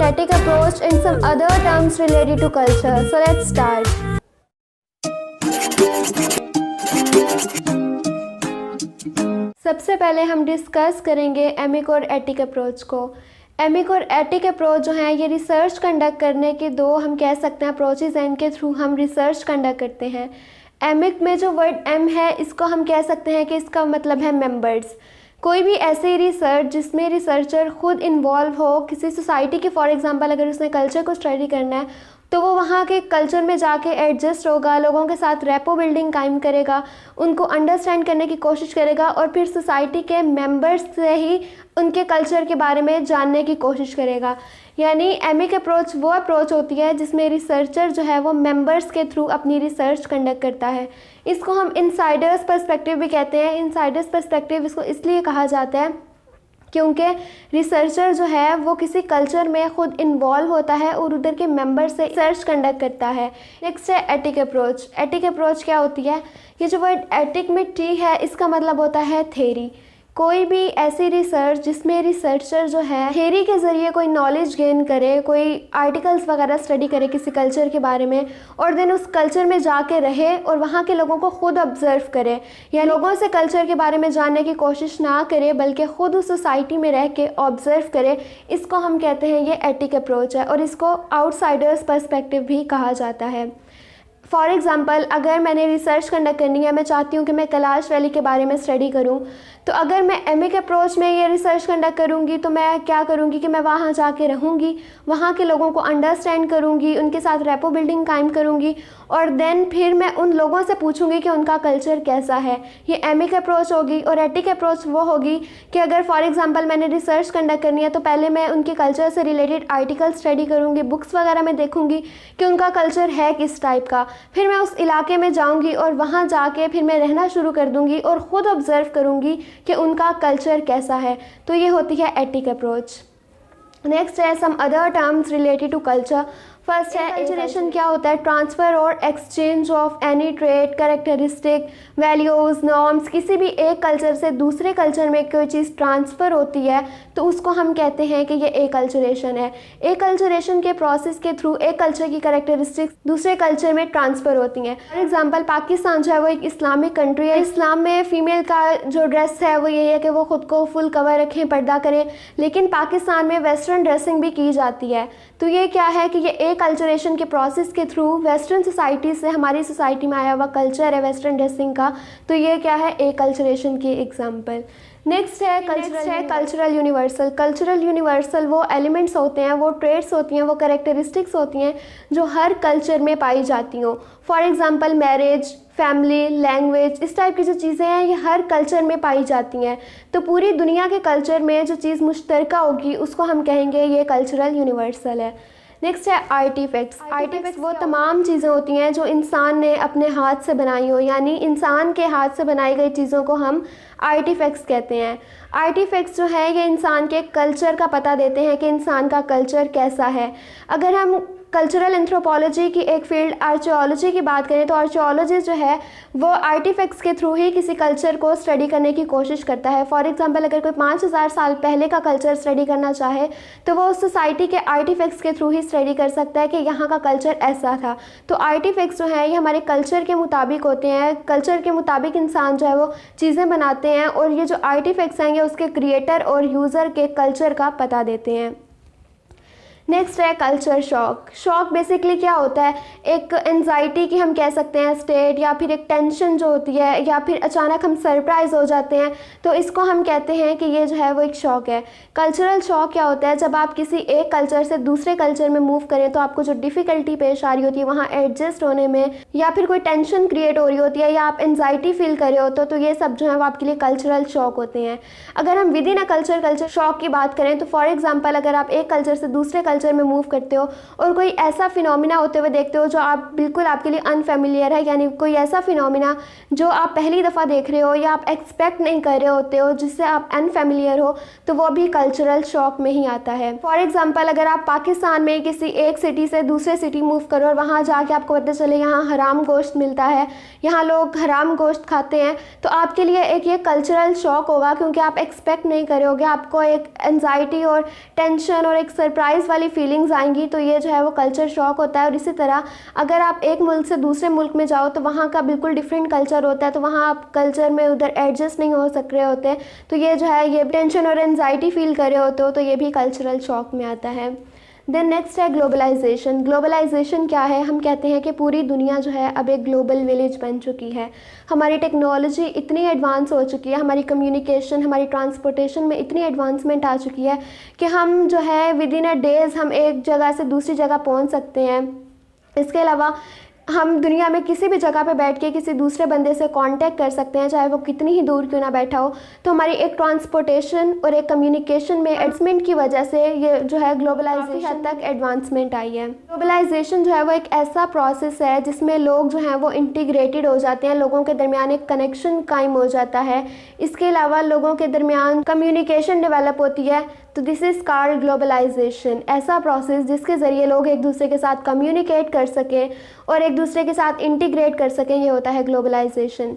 ethic approach and some other terms related to culture. So let's start. सबसे पहले हम discuss करेंगे एमिक और एथिक अप्रोच को। एमिक और एथिक अप्रोच जो है ये रिसर्च कंडक्ट करने के दो हम कह सकते हैं अप्रोचेज हैं, इनके थ्रू हम रिसर्च कंडक्ट करते हैं। एमिक में जो वर्ड एम है इसको हम कह सकते हैं कि इसका मतलब है मेंबर्स। कोई भी ऐसी रिसर्च जिसमें रिसर्चर खुद इन्वॉल्व हो किसी सोसाइटी के, फॉर एग्जांपल अगर उसने कल्चर को स्टडी करना है तो वो वहाँ के कल्चर में जाके एडजस्ट होगा, लोगों के साथ रेपो बिल्डिंग कायम करेगा, उनको अंडरस्टैंड करने की कोशिश करेगा और फिर सोसाइटी के मेंबर्स से ही उनके कल्चर के बारे में जानने की कोशिश करेगा। यानी एमिक अप्रोच वो अप्रोच होती है जिसमें रिसर्चर जो है वो मेंबर्स के थ्रू अपनी रिसर्च कंडक्ट करता है। इसको हम इनसाइडर्स पर्सपेक्टिव भी कहते हैं। इनसाइडर्स पर्सपेक्टिव इसको इसलिए कहा जाता है क्योंकि रिसर्चर जो है वो किसी कल्चर में खुद इन्वॉल्व होता है और उधर के मेंबर से रिसर्च कंडक्ट करता है। नेक्स्ट है एथिक अप्रोच। एथिक अप्रोच क्या होती है? ये जो वर्ड एथिक में टी है इसका मतलब होता है थ्योरी। कोई भी ऐसी रिसर्च जिसमें रिसर्चर जो है थ्योरी के ज़रिए कोई नॉलेज गेन करे, कोई आर्टिकल्स वगैरह स्टडी करे किसी कल्चर के बारे में और देन उस कल्चर में जाके रहे और वहाँ के लोगों को खुद ऑब्जर्व करे, या लोगों से कल्चर के बारे में जानने की कोशिश ना करे बल्कि खुद उस सोसाइटी में रह के ऑब्जर्व करे, इसको हम कहते हैं ये एथिक अप्रोच है और इसको आउटसाइडर्स पर्सपेक्टिव भी कहा जाता है। फॉर एग्ज़ाम्पल अगर मैंने रिसर्च कंडक्ट करनी है, मैं चाहती हूँ कि मैं कैलाश वैली के बारे में स्टडी करूँ, तो अगर मैं एमिक अप्रोच में ये रिसर्च कंडक्ट करूँगी तो मैं क्या करूँगी कि मैं वहाँ जाके रहूँगी, वहाँ के लोगों को अंडरस्टैंड करूँगी, उनके साथ रेपो बिल्डिंग कायम करूँगी और देन फिर मैं उन लोगों से पूछूँगी कि उनका कल्चर कैसा है। ये एमिक अप्रोच होगी। और एथिक अप्रोच वो होगी कि अगर फॉर एग्ज़ाम्पल मैंने रिसर्च कंडक्ट करनी है तो पहले मैं उनके कल्चर से रिलेटेड आर्टिकल स्टडी करूँगी, बुक्स वगैरह में देखूँगी कि उनका कल्चर है किस टाइप का, फिर मैं उस इलाके में जाऊँगी और वहाँ जाके फिर मैं रहना शुरू कर दूँगी और ख़ुद ऑब्ज़र्व करूँगी कि उनका कल्चर कैसा है। तो ये होती है एथिक अप्रोच। नेक्स्ट है some other terms related to culture. First है कल्चरेशन। क्या होता है? ट्रांसफ़र और exchange of any trade, characteristic, values, norms. किसी भी एक कल्चर से दूसरे कल्चर में कोई चीज़ ट्रांसफ़र होती है तो उसको हम कहते हैं कि ये एकल्चरेशन है। एकल्चरेशन के प्रोसेस के थ्रू एक कल्चर की कैरेक्टरिस्टिक्स दूसरे कल्चर में ट्रांसफ़र होती हैं। फॉर एग्जांपल पाकिस्तान जो है वो एक इस्लामिक कंट्री है। इस्लाम में फ़ीमेल का जो ड्रेस है वो ये है कि वो ख़ुद को फुल कवर रखें, पर्दा करें, लेकिन पाकिस्तान में वेस्टर्न ड्रेसिंग भी की जाती है। तो ये क्या है कि ये कल्चरेशन के प्रोसेस के थ्रू वेस्टर्न सोसाइटी से हमारी सोसाइटी में आया हुआ कल्चर है वेस्टर्न ड्रेसिंग का, तो ये क्या है? एक कल्चरेशन की एग्जांपल। नेक्स्ट है कल्चरल यूनिवर्सल। कल्चरल यूनिवर्सल वो एलिमेंट्स होते हैं, वो ट्रेड्स होती हैं, वो कैरेक्टरिस्टिक्स होती हैं जो हर कल्चर में पाई जाती हों। For example marriage, family, language, इस टाइप की जो चीज़ें हैं ये हर कल्चर में पाई जाती हैं। तो पूरी दुनिया के कल्चर में जो चीज़ मुश्तरका होगी उसको हम कहेंगे ये कल्चरल यूनिवर्सल है। नेक्स्ट है आर्टिफैक्ट्स। आर्टिफैक्ट्स वो तमाम चीज़ें होती हैं जो इंसान ने अपने हाथ से बनाई हो, यानी इंसान के हाथ से बनाई गई चीज़ों को हम आर्टिफैक्ट्स कहते हैं। आर्टिफैक्ट्स जो है ये इंसान के कल्चर का पता देते हैं कि इंसान का कल्चर कैसा है। अगर हम कल्चरल एंथ्रोपोलॉजी की एक फील्ड आर्कियोलॉजी की बात करें तो आर्कियोलॉजिस्ट जो है वो आर्टिफैक्ट्स के थ्रू ही किसी कल्चर को स्टडी करने की कोशिश करता है। फॉर एग्जांपल अगर कोई 5000 साल पहले का कल्चर स्टडी करना चाहे तो वो उस सोसाइटी के आर्टिफैक्ट्स के थ्रू ही स्टडी कर सकता है कि यहाँ का कल्चर ऐसा था। तो आर्टिफैक्ट्स जो है ये हमारे कल्चर के मुताबिक होते हैं। कल्चर के मुताबिक इंसान जो है वो चीज़ें बनाते हैं और ये जो आर्टिफैक्ट्स हैं ये उसके क्रिएटर और यूज़र के कल्चर का पता देते हैं। नेक्स्ट है कल्चर शॉक। शॉक बेसिकली क्या होता है? एक एंजाइटी की हम कह सकते हैं स्टेट, या फिर एक टेंशन जो होती है, या फिर अचानक हम सरप्राइज़ हो जाते हैं, तो इसको हम कहते हैं कि ये जो है वो एक शॉक है। कल्चरल शॉक क्या होता है? जब आप किसी एक कल्चर से दूसरे कल्चर में मूव करें तो आपको जो डिफ़िकल्टी पेश आ रही होती है वहाँ एडजस्ट होने में, या फिर कोई टेंशन क्रिएट हो रही होती है, या आप एंजाइटी फील कर रहे होते हो, तो ये सब जो है वो आपके लिए कल्चरल शॉक होते हैं। अगर हम with in a culture shock की बात करें तो फॉर एग्जाम्पल अगर आप एक कल्चर से दूसरे कल्चर में मूव करते हो और कोई ऐसा फिनोमिना होते हुए देखते हो जो आप बिल्कुल आपके लिए अनफेमिलियर है, यानी कोई ऐसा फिनोमिना जो आप पहली दफ़ा देख रहे हो या आप एक्सपेक्ट नहीं कर रहे होते हो, जिससे आप अनफेमिलियर हो, तो वो भी कल्चरल शॉक में ही आता है। फॉर एग्जांपल अगर आप पाकिस्तान में किसी एक सिटी से दूसरे सिटी मूव करो और वहाँ जाके आपको पता चले यहाँ हराम गोश्त मिलता है, यहाँ लोग हराम गोश्त खाते हैं, तो आपके लिए एक ये कल्चरल शॉक होगा क्योंकि आप एक्सपेक्ट नहीं कर रहे होगे। आपको एक एंजाइटी और टेंशन और एक सरप्राइज़ वाली वाली फीलिंग्स आएंगी तो ये जो है वो कल्चर शॉक होता है। और इसी तरह अगर आप एक मुल्क से दूसरे मुल्क में जाओ तो वहाँ का बिल्कुल डिफरेंट कल्चर होता है, तो वहाँ आप कल्चर में उधर एडजस्ट नहीं हो सक रहे होते, तो ये जो है ये टेंशन और एनजाइटी फील कर रहे होते हो, तो ये भी कल्चरल शॉक में आता है। देन नेक्स्ट है ग्लोबलाइजेशन। ग्लोबलाइजेशन क्या है? हम कहते हैं कि पूरी दुनिया जो है अब एक ग्लोबल विलेज बन चुकी है। हमारी टेक्नोलॉजी इतनी एडवांस हो चुकी है, हमारी कम्युनिकेशन, हमारी ट्रांसपोर्टेशन में इतनी एडवांसमेंट आ चुकी है कि हम जो है विद इन अ डेज़ हम एक जगह से दूसरी जगह पहुंच सकते हैं। इसके अलावा हम दुनिया में किसी भी जगह पे बैठ के किसी दूसरे बंदे से कांटेक्ट कर सकते हैं, चाहे वो कितनी ही दूर क्यों ना बैठा हो। तो हमारी एक ट्रांसपोर्टेशन और एक कम्युनिकेशन में एडवांसमेंट की वजह से ये जो है ग्लोबलाइजेशन हद तक एडवांसमेंट आई है। ग्लोबलाइजेशन जो है वो एक ऐसा प्रोसेस है जिसमें लोग जो हैं वो इंटीग्रेटेड हो जाते हैं, लोगों के दरमियान एक कनेक्शन कायम हो जाता है। इसके अलावा लोगों के दरमियान कम्युनिकेशन डेवलप होती है, तो दिस इज़ कॉल्ड ग्लोबलाइजेशन। ऐसा प्रोसेस जिसके ज़रिए लोग एक दूसरे के साथ कम्युनिकेट कर सकें और एक दूसरे के साथ इंटीग्रेट कर सकें, ये होता है ग्लोबलाइजेशन।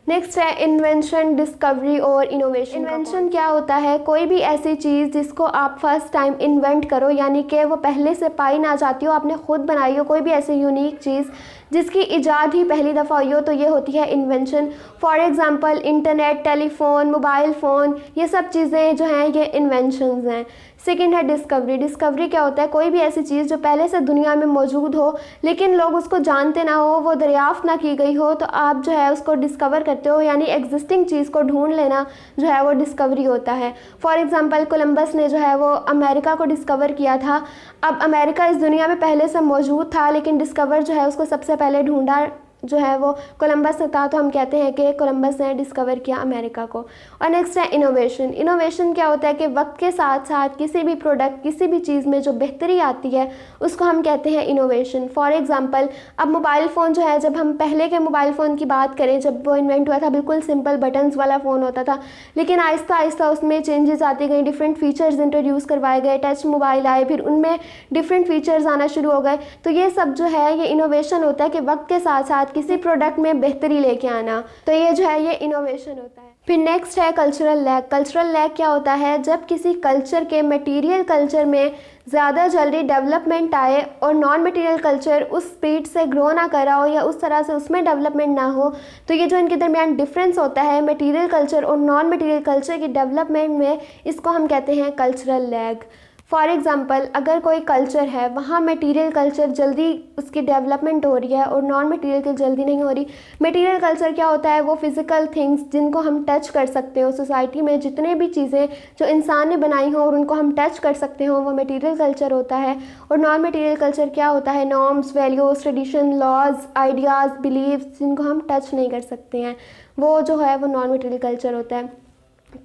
नेक्स्ट है इन्वेंशन, डिस्कवरी और इनोवेशन। इन्वेंशन क्या होता है? कोई भी ऐसी चीज़ जिसको आप फर्स्ट टाइम इन्वेंट करो, यानी कि वो पहले से पाई ना जाती हो, आपने खुद बनाई हो, कोई भी ऐसी यूनिक चीज़ जिसकी इजाद ही पहली दफ़ा हुई हो, तो ये होती है invention. For example internet, telephone, mobile phone, ये सब चीज़ें जो हैं ये इन्वेंशंस हैं। सेकेंड है डिस्कवरी। डिस्कवरी क्या होता है? कोई भी ऐसी चीज़ जो पहले से दुनिया में मौजूद हो लेकिन लोग उसको जानते ना हो, वो दरियाफ्त ना की गई हो, तो आप जो है उसको डिस्कवर करते हो, यानी एग्जिस्टिंग चीज़ को ढूंढ लेना जो है वो डिस्कवरी होता है। फॉर एग्ज़ाम्पल कोलंबस ने जो है वो अमेरिका को डिस्कवर किया था। अब अमेरिका इस दुनिया में पहले से मौजूद था लेकिन डिस्कवर जो है उसको सबसे पहले ढूंढा जो है वो कोलंबस ने था, तो हम कहते हैं कि कोलंबस ने डिस्कवर किया अमेरिका को। और नेक्स्ट है इनोवेशन। इनोवेशन क्या होता है कि वक्त के साथ साथ किसी भी प्रोडक्ट, किसी भी चीज़ में जो बेहतरी आती है उसको हम कहते हैं इनोवेशन। फॉर एग्ज़ाम्पल अब मोबाइल फ़ोन जो है, जब हम पहले के मोबाइल फ़ोन की बात करें, जब वो इन्वेंट हुआ था बिल्कुल सिंपल बटन्स वाला फ़ोन होता था, लेकिन आहिस्ता आहिस्ता उसमें चेंजेस आती गई, डिफरेंट फीचर्स इंट्रोड्यूस करवाए गए, टच मोबाइल आए, फिर उनमें डिफरेंट फीचर्स आना शुरू हो गए। तो ये सब जो है ये इनोवेशन होता है कि वक्त के साथ साथ किसी प्रोडक्ट में बेहतरी लेके आना, तो ये जो है ये इनोवेशन होता है। फिर नेक्स्ट है कल्चरल लैग। कल्चरल लैग क्या होता है? जब किसी कल्चर के मटेरियल कल्चर में ज़्यादा जल्दी डेवलपमेंट आए और नॉन मटेरियल कल्चर उस स्पीड से ग्रो ना कर रहा हो या उस तरह से उसमें डेवलपमेंट ना हो, तो ये जो इनके दरमियान डिफरेंस होता है मटेरियल कल्चर और नॉन मटेरियल कल्चर की डेवलपमेंट में, इसको हम कहते हैं कल्चरल लैग। फॉर एग्ज़ाम्पल अगर कोई कल्चर है, वहाँ मटेरियल कल्चर जल्दी उसकी डेवलपमेंट हो रही है और नॉन मटेरियल की जल्दी नहीं हो रही। मटेरियल कल्चर क्या होता है? वो फिज़िकल थिंग्स जिनको हम टच कर सकते हो, सोसाइटी में जितने भी चीज़ें जो इंसान ने बनाई हो और उनको हम टच कर सकते हो, वो मटेरियल कल्चर होता है। और नॉन मटेरियल कल्चर क्या होता है? Norms, values, tradition, laws, ideas, beliefs जिनको हम टच नहीं कर सकते हैं, वो जो है वो नॉन मटेरियल कल्चर होता है।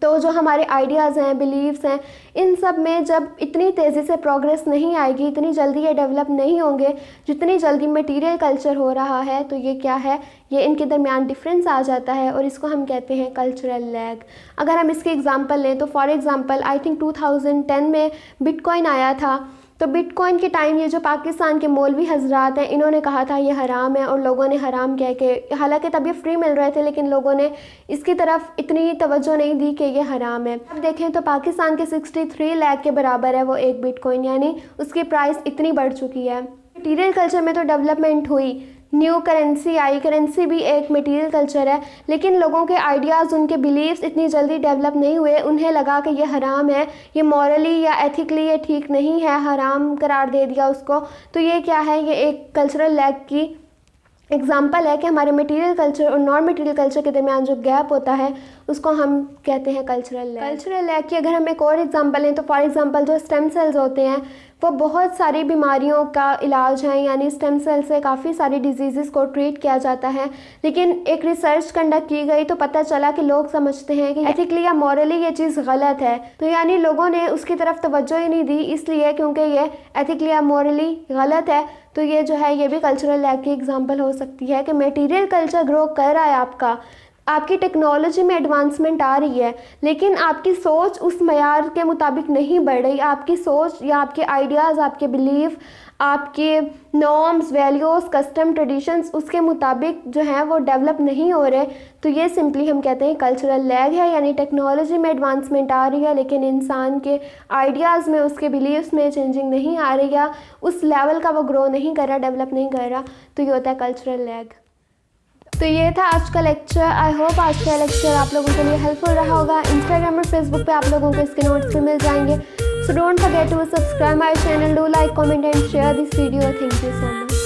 तो जो हमारे आइडियाज़ हैं, बिलीव्स हैं, इन सब में जब इतनी तेज़ी से प्रोग्रेस नहीं आएगी, इतनी जल्दी ये डेवलप नहीं होंगे जितनी जल्दी मटेरियल कल्चर हो रहा है, तो ये क्या है? ये इनके दरमियान डिफरेंस आ जाता है और इसको हम कहते हैं कल्चरल लैग। अगर हम इसकी एग्ज़ाम्पल लें तो फॉर एग्ज़ाम्पल आई थिंक 2010 में बिटकॉइन आया था। तो बिटकॉइन के टाइम ये जो पाकिस्तान के मौलवी हजरात हैं, इन्होंने कहा था ये हराम है और लोगों ने हराम कह के, हालांकि तब ये फ्री मिल रहे थे लेकिन लोगों ने इसकी तरफ इतनी तवज्जो नहीं दी कि ये हराम है। अब देखें तो पाकिस्तान के 63 लाख के बराबर है वो एक बिटकॉइन, यानी उसकी प्राइस इतनी बढ़ चुकी है। मटीरियल कल्चर में तो डेवलपमेंट हुई, न्यू करेंसी आई, करेंसी भी एक मटेरियल कल्चर है, लेकिन लोगों के आइडियाज़, उनके बिलीव्स इतनी जल्दी डेवलप नहीं हुए, उन्हें लगा कि ये हराम है, ये मॉरली या एथिकली ये ठीक नहीं है, हराम करार दे दिया उसको। तो ये क्या है? ये एक कल्चरल लैग की एग्जाम्पल है कि हमारे मटेरियल कल्चर और नॉन मटेरियल कल्चर के दरमियान जो गैप होता है उसको हम कहते हैं कल्चरल लैग। कल्चरल लैग की अगर हम एक और एग्जांपल लें तो फॉर एग्जांपल जो स्टेम सेल्स होते हैं वो बहुत सारी बीमारियों का इलाज है, यानी स्टेम सेल से काफ़ी सारी डिजीज़ को ट्रीट किया जाता है। लेकिन एक रिसर्च कंडक्ट की गई तो पता चला कि लोग समझते हैं कि एथिकली या मॉरली ये चीज़ गलत है, तो यानी लोगों ने उसकी तरफ तवज्जो ही नहीं दी, इसलिए क्योंकि ये एथिकली या मॉरली गलत है। तो ये जो है ये भी कल्चरल लैग की एग्जांपल हो सकती है कि मटेरियल कल्चर ग्रो कर रहा है आपका, आपकी टेक्नोलॉजी में एडवांसमेंट आ रही है, लेकिन आपकी सोच उस मयार के मुताबिक नहीं बढ़ रही। आपकी सोच या आपके आइडियाज़, आपके बिलीफ, आपके नॉर्म्स, वैल्यूज़, कस्टम, ट्रेडिशंस उसके मुताबिक जो हैं वो डेवलप नहीं हो रहे। तो ये सिंपली हम कहते हैं कल्चरल लैग है, यानी टेक्नोलॉजी में एडवांसमेंट आ रही है लेकिन इंसान के आइडियाज़ में, उसके बिलीव्स में चेंजिंग नहीं आ रही, या उस लेवल का वो ग्रो नहीं कर रहा, डेवलप नहीं कर रहा। तो ये होता है कल्चरल लैग। तो ये था आज का लेक्चर। आई होप आज का लेक्चर आप लोगों के लिए हेल्पफुल रहा होगा। इंस्टाग्राम और फेसबुक पे आप लोगों को इसके नोट्स भी मिल जाएंगे। So don't forget to subscribe my channel, do like, comment and share this video. Thank you so much.